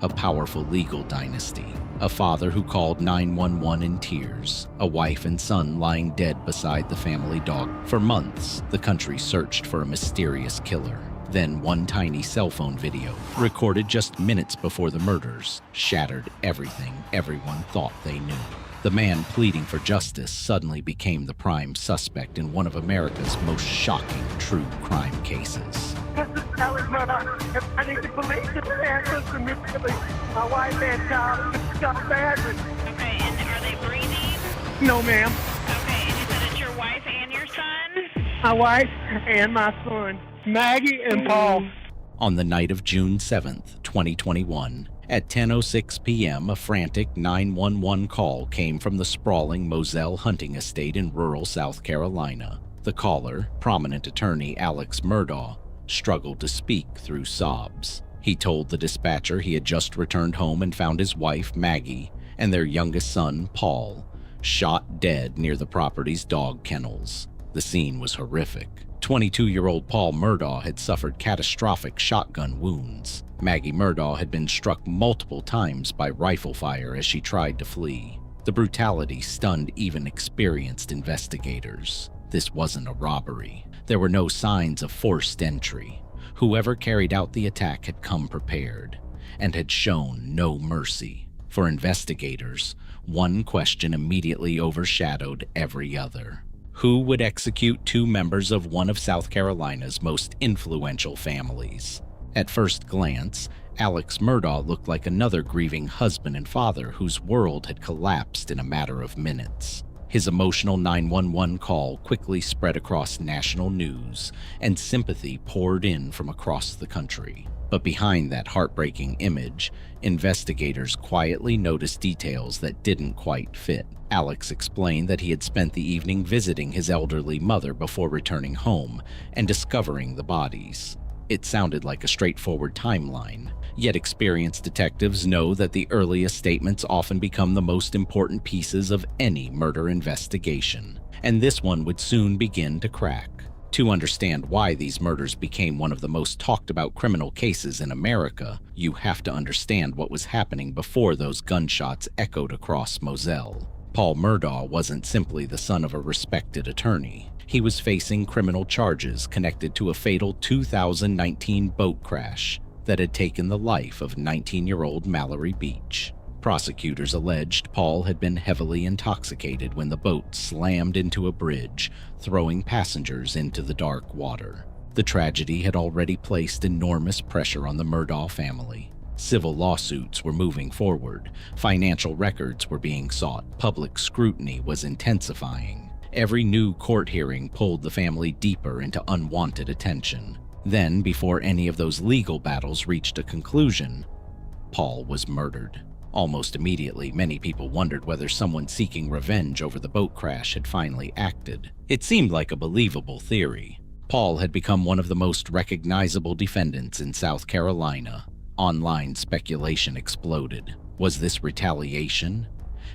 a powerful legal dynasty, a father who called 911 in tears, a wife and son lying dead beside the family dog. For months, the country searched for a mysterious killer. Then one tiny cell phone video, recorded just minutes before the murders, shattered everything everyone thought they knew. The man pleading for justice suddenly became the prime suspect in one of America's most shocking true crime cases. This is Alex Murdaugh. I need the police to answer to me. My wife and child got badly. Okay, and are they breathing? No, ma'am. Okay, and you said it's your wife and your son? My wife and my son, Maggie and Paul. On the night of June 7th, 2021, at 10:06 p.m., a frantic 911 call came from the sprawling Moselle hunting estate in rural South Carolina. The caller, prominent attorney Alex Murdaugh, struggled to speak through sobs. He told the dispatcher he had just returned home and found his wife, Maggie, and their youngest son, Paul, shot dead near the property's dog kennels. The scene was horrific. 22-year-old Paul Murdaugh had suffered catastrophic shotgun wounds. Maggie Murdaugh had been struck multiple times by rifle fire as she tried to flee. The brutality stunned even experienced investigators. This wasn't a robbery. There were no signs of forced entry. Whoever carried out the attack had come prepared and had shown no mercy. For investigators, one question immediately overshadowed every other. Who would execute two members of one of South Carolina's most influential families? At first glance, Alex Murdaugh looked like another grieving husband and father whose world had collapsed in a matter of minutes. His emotional 911 call quickly spread across national news, and sympathy poured in from across the country. But behind that heartbreaking image, investigators quietly noticed details that didn't quite fit. Alex explained that he had spent the evening visiting his elderly mother before returning home and discovering the bodies. It sounded like a straightforward timeline, yet experienced detectives know that the earliest statements often become the most important pieces of any murder investigation, and this one would soon begin to crack. To understand why these murders became one of the most talked about criminal cases in America, you have to understand what was happening before those gunshots echoed across Moselle. Paul Murdaugh wasn't simply the son of a respected attorney. He was facing criminal charges connected to a fatal 2019 boat crash that had taken the life of 19-year-old Mallory Beach. Prosecutors alleged Paul had been heavily intoxicated when the boat slammed into a bridge, throwing passengers into the dark water. The tragedy had already placed enormous pressure on the Murdaugh family. Civil lawsuits were moving forward, financial records were being sought, public scrutiny was intensifying. Every new court hearing pulled the family deeper into unwanted attention. Then, before any of those legal battles reached a conclusion, Paul was murdered. Almost immediately, many people wondered whether someone seeking revenge over the boat crash had finally acted. It seemed like a believable theory. Paul had become one of the most recognizable defendants in South Carolina. Online speculation exploded. Was this retaliation?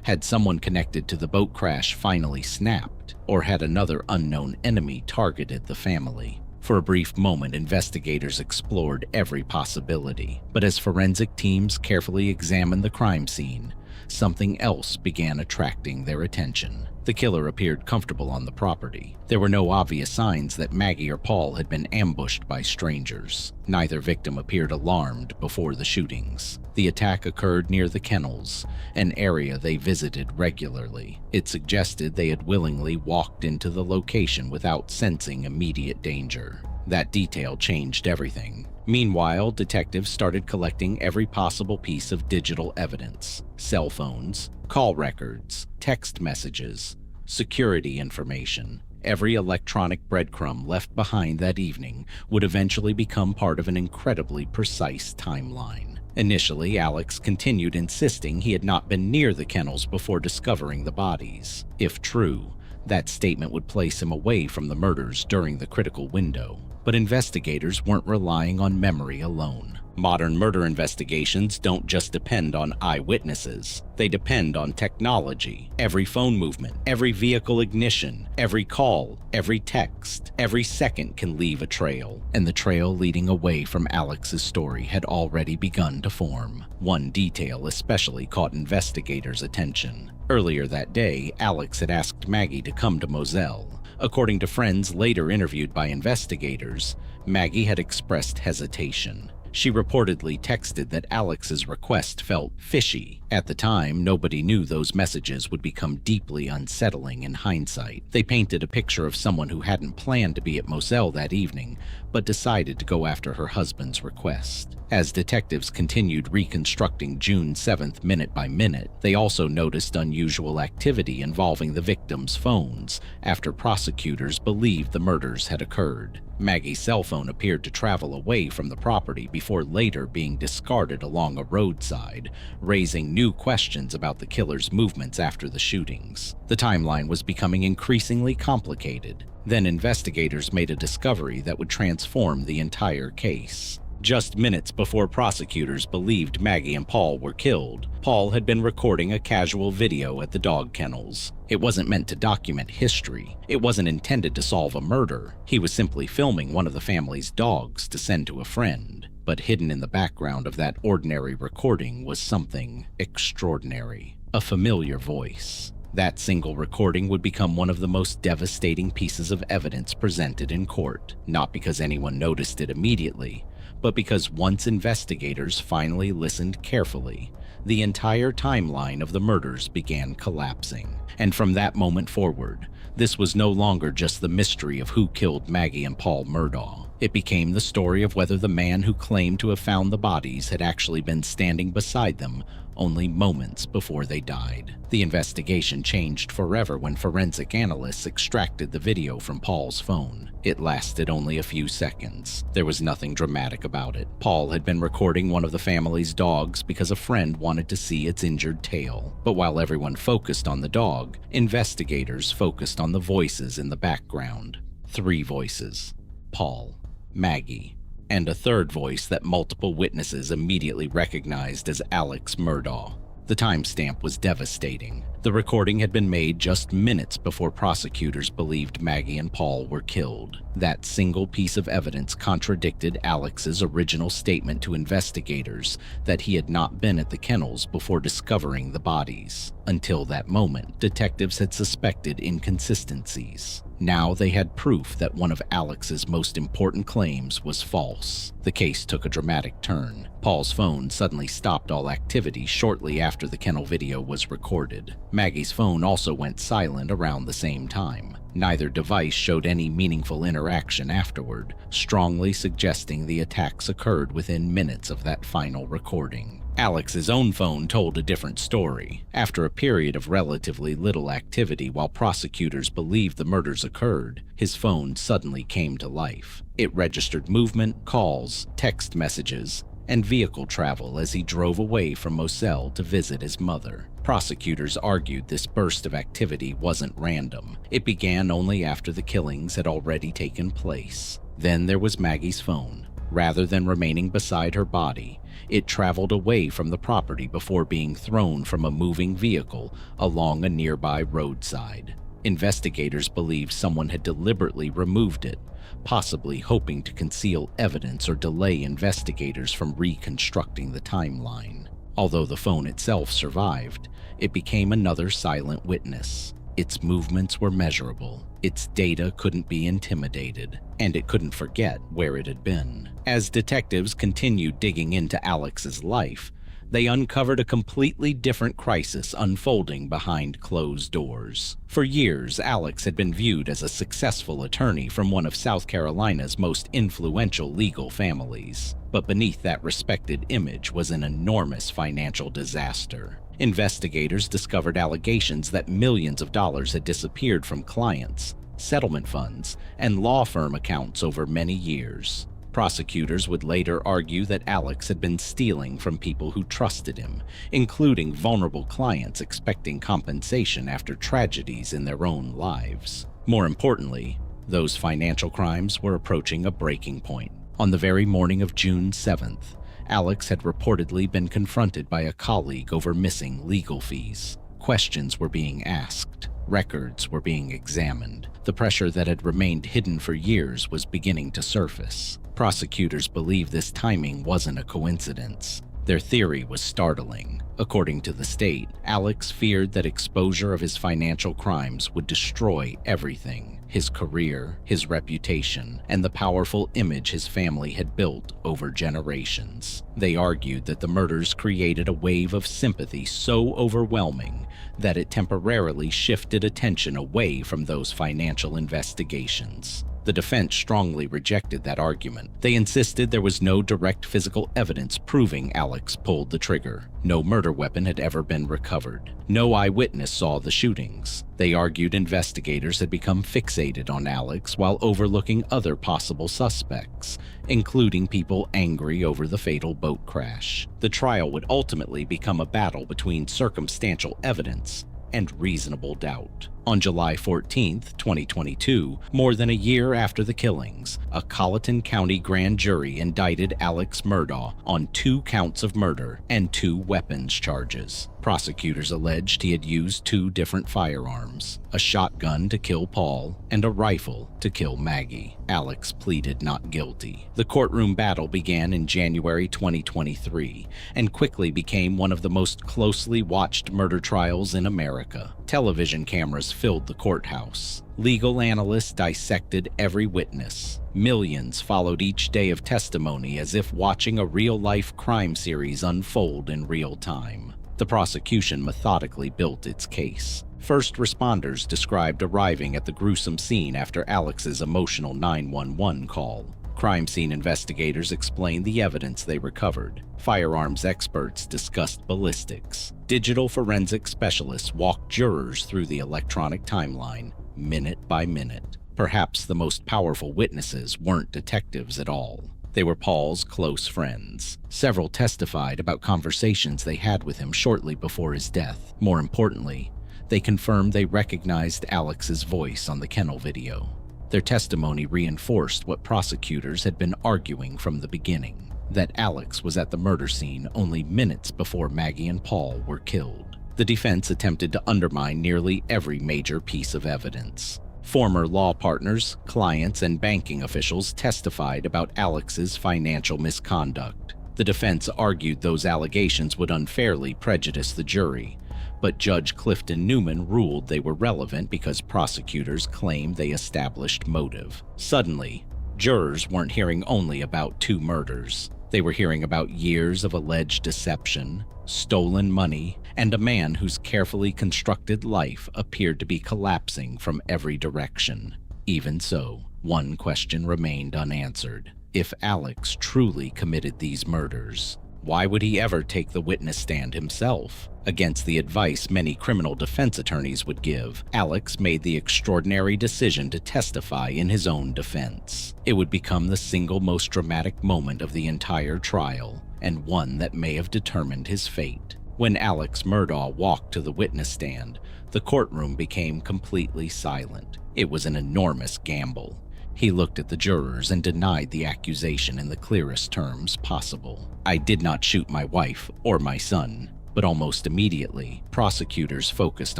Had someone connected to the boat crash finally snapped, or had another unknown enemy targeted the family? For a brief moment, investigators explored every possibility, but as forensic teams carefully examined the crime scene, something else began attracting their attention. The killer appeared comfortable on the property. There were no obvious signs that Maggie or Paul had been ambushed by strangers. Neither victim appeared alarmed before the shootings. The attack occurred near the kennels, an area they visited regularly. It suggested they had willingly walked into the location without sensing immediate danger. That detail changed everything. Meanwhile, detectives started collecting every possible piece of digital evidence: cell phones, call records, text messages, security information. Every electronic breadcrumb left behind that evening would eventually become part of an incredibly precise timeline. Initially, Alex continued insisting he had not been near the kennels before discovering the bodies. If true, that statement would place him away from the murders during the critical window. But investigators weren't relying on memory alone. Modern murder investigations don't just depend on eyewitnesses. They depend on technology. Every phone movement, every vehicle ignition, every call, every text, every second can leave a trail. And the trail leading away from Alex's story had already begun to form. One detail especially caught investigators' attention. Earlier that day, Alex had asked Maggie to come to Moselle. According to friends later interviewed by investigators, Maggie had expressed hesitation. She reportedly texted that Alex's request felt fishy. At the time, nobody knew those messages would become deeply unsettling in hindsight. They painted a picture of someone who hadn't planned to be at Moselle that evening, but decided to go after her husband's request. As detectives continued reconstructing June 7th minute by minute, they also noticed unusual activity involving the victims' phones after prosecutors believed the murders had occurred. Maggie's cell phone appeared to travel away from the property before later being discarded along a roadside, raising new questions about the killer's movements after the shootings. The timeline was becoming increasingly complicated. Then investigators made a discovery that would transform the entire case. Just minutes before prosecutors believed Maggie and Paul were killed, Paul had been recording a casual video at the dog kennels. It wasn't meant to document history. It wasn't intended to solve a murder. He was simply filming one of the family's dogs to send to a friend. But hidden in the background of that ordinary recording was something extraordinary. A familiar voice. That single recording would become one of the most devastating pieces of evidence presented in court, not because anyone noticed it immediately, but because once investigators finally listened carefully, the entire timeline of the murders began collapsing. And from that moment forward, this was no longer just the mystery of who killed Maggie and Paul Murdaugh. It became the story of whether the man who claimed to have found the bodies had actually been standing beside them only moments before they died. The investigation changed forever when forensic analysts extracted the video from Paul's phone. It lasted only a few seconds. There was nothing dramatic about it. Paul had been recording one of the family's dogs because a friend wanted to see its injured tail. But while everyone focused on the dog, investigators focused on the voices in the background. 3 voices: Paul, Maggie, and a third voice that multiple witnesses immediately recognized as Alex Murdaugh. The timestamp was devastating. The recording had been made just minutes before prosecutors believed Maggie and Paul were killed. That single piece of evidence contradicted Alex's original statement to investigators that he had not been at the kennels before discovering the bodies. Until that moment, detectives had suspected inconsistencies. Now they had proof that one of Alex's most important claims was false. The case took a dramatic turn. Paul's phone suddenly stopped all activity shortly after the kennel video was recorded. Maggie's phone also went silent around the same time. Neither device showed any meaningful interaction afterward, strongly suggesting the attacks occurred within minutes of that final recording. Alex's own phone told a different story. After a period of relatively little activity while prosecutors believed the murders occurred, his phone suddenly came to life. It registered movement, calls, text messages, and vehicle travel as he drove away from Moselle to visit his mother. Prosecutors argued this burst of activity wasn't random. It began only after the killings had already taken place. Then there was Maggie's phone. Rather than remaining beside her body, it traveled away from the property before being thrown from a moving vehicle along a nearby roadside. Investigators believe someone had deliberately removed it, possibly hoping to conceal evidence or delay investigators from reconstructing the timeline. Although the phone itself survived, it became another silent witness. Its movements were measurable, its data couldn't be intimidated, and it couldn't forget where it had been. As detectives continued digging into Alex's life, they uncovered a completely different crisis unfolding behind closed doors. For years, Alex had been viewed as a successful attorney from one of South Carolina's most influential legal families. But beneath that respected image was an enormous financial disaster. Investigators discovered allegations that millions of dollars had disappeared from clients, settlement funds, and law firm accounts over many years. Prosecutors would later argue that Alex had been stealing from people who trusted him, including vulnerable clients expecting compensation after tragedies in their own lives. More importantly, those financial crimes were approaching a breaking point. On the very morning of June 7th, Alex had reportedly been confronted by a colleague over missing legal fees. Questions were being asked. Records were being examined. The pressure that had remained hidden for years was beginning to surface. Prosecutors believed this timing wasn't a coincidence. Their theory was startling. According to the state, Alex feared that exposure of his financial crimes would destroy everything: his career, his reputation, and the powerful image his family had built over generations. They argued that the murders created a wave of sympathy so overwhelming that it temporarily shifted attention away from those financial investigations. The defense strongly rejected that argument. They insisted there was no direct physical evidence proving Alex pulled the trigger. No murder weapon had ever been recovered. No eyewitness saw the shootings. They argued investigators had become fixated on Alex while overlooking other possible suspects, including people angry over the fatal boat crash. The trial would ultimately become a battle between circumstantial evidence and reasonable doubt. On July 14, 2022, more than a year after the killings, a Colleton County grand jury indicted Alex Murdaugh on 2 counts of murder and 2 weapons charges. Prosecutors alleged he had used 2 different firearms, a shotgun to kill Paul and a rifle to kill Maggie. Alex pleaded not guilty. The courtroom battle began in January 2023 and quickly became one of the most closely watched murder trials in America. Television cameras filled the courthouse. Legal analysts dissected every witness. Millions followed each day of testimony as if watching a real-life crime series unfold in real time. The prosecution methodically built its case. First responders described arriving at the gruesome scene after Alex's emotional 911 call. Crime scene investigators explained the evidence they recovered. Firearms experts discussed ballistics. Digital forensic specialists walked jurors through the electronic timeline, minute by minute. Perhaps the most powerful witnesses weren't detectives at all. They were Paul's close friends. Several testified about conversations they had with him shortly before his death. More importantly, they confirmed they recognized Alex's voice on the kennel video. Their testimony reinforced what prosecutors had been arguing from the beginning, that Alex was at the murder scene only minutes before Maggie and Paul were killed. The defense attempted to undermine nearly every major piece of evidence. Former law partners, clients, and banking officials testified about Alex's financial misconduct. The defense argued those allegations would unfairly prejudice the jury, but Judge Clifton Newman ruled they were relevant because prosecutors claimed they established motive. Suddenly, jurors weren't hearing only about 2 murders. They were hearing about years of alleged deception, stolen money, and a man whose carefully constructed life appeared to be collapsing from every direction. Even so, one question remained unanswered. If Alex truly committed these murders, why would he ever take the witness stand himself? Against the advice many criminal defense attorneys would give, Alex made the extraordinary decision to testify in his own defense. It would become the single most dramatic moment of the entire trial, and one that may have determined his fate. When Alex Murdaugh walked to the witness stand, the courtroom became completely silent. It was an enormous gamble. He looked at the jurors and denied the accusation in the clearest terms possible. "I did not shoot my wife or my son." But almost immediately, prosecutors focused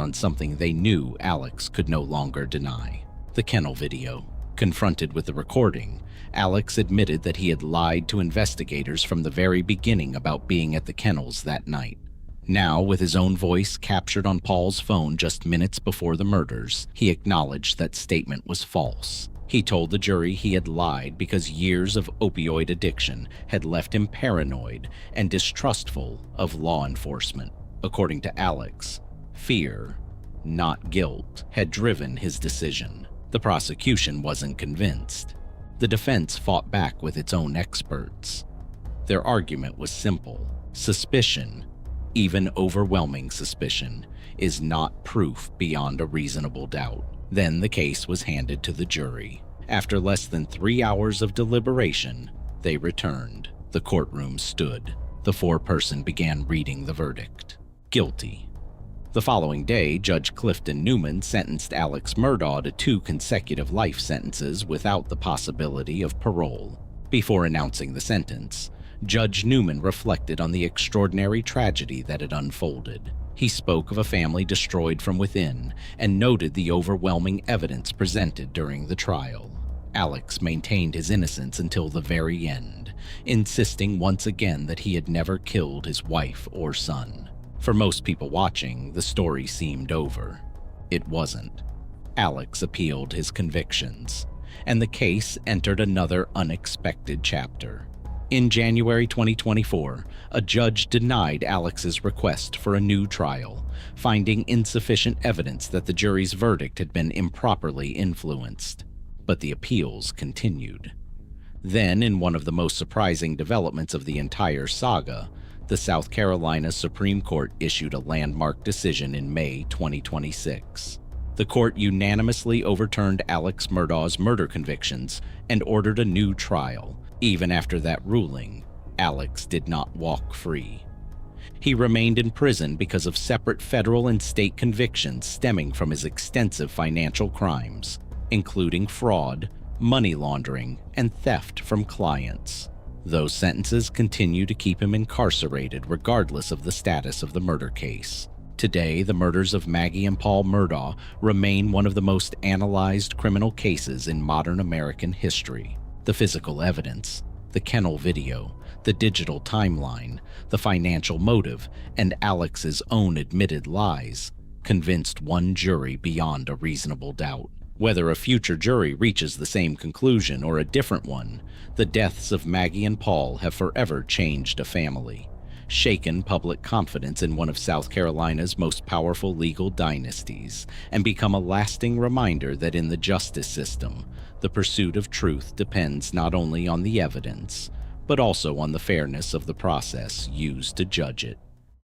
on something they knew Alex could no longer deny: the kennel video. Confronted with the recording, Alex admitted that he had lied to investigators from the very beginning about being at the kennels that night. Now, with his own voice captured on Paul's phone just minutes before the murders, he acknowledged that statement was false. He told the jury he had lied because years of opioid addiction had left him paranoid and distrustful of law enforcement. According to Alex, fear, not guilt, had driven his decision. The prosecution wasn't convinced. The defense fought back with its own experts. Their argument was simple: suspicion, even overwhelming suspicion, is not proof beyond a reasonable doubt. Then the case was handed to the jury. After less than 3 hours of deliberation, they returned. The courtroom stood. The foreperson began reading the verdict: guilty. The following day, Judge Clifton Newman sentenced Alex Murdaugh to 2 consecutive life sentences without the possibility of parole. Before announcing the sentence, Judge Newman reflected on the extraordinary tragedy that had unfolded. He spoke of a family destroyed from within and noted the overwhelming evidence presented during the trial. Alex maintained his innocence until the very end, insisting once again that he had never killed his wife or son. For most people watching, the story seemed over. It wasn't. Alex appealed his convictions, and the case entered another unexpected chapter. In January 2024, a judge denied Alex's request for a new trial, finding insufficient evidence that the jury's verdict had been improperly influenced. But the appeals continued. Then, in one of the most surprising developments of the entire saga, the South Carolina Supreme Court issued a landmark decision in May 2026. The court unanimously overturned Alex Murdaugh's murder convictions and ordered a new trial. Even after that ruling, Alex did not walk free. He remained in prison because of separate federal and state convictions stemming from his extensive financial crimes, including fraud, money laundering, and theft from clients. Those sentences continue to keep him incarcerated regardless of the status of the murder case. Today, the murders of Maggie and Paul Murdaugh remain one of the most analyzed criminal cases in modern American history. The physical evidence, the kennel video, the digital timeline, the financial motive, and Alex's own admitted lies convinced one jury beyond a reasonable doubt. Whether a future jury reaches the same conclusion or a different one, the deaths of Maggie and Paul have forever changed a family, shaken public confidence in one of South Carolina's most powerful legal dynasties, and become a lasting reminder that in the justice system, the pursuit of truth depends not only on the evidence, but also on the fairness of the process used to judge it.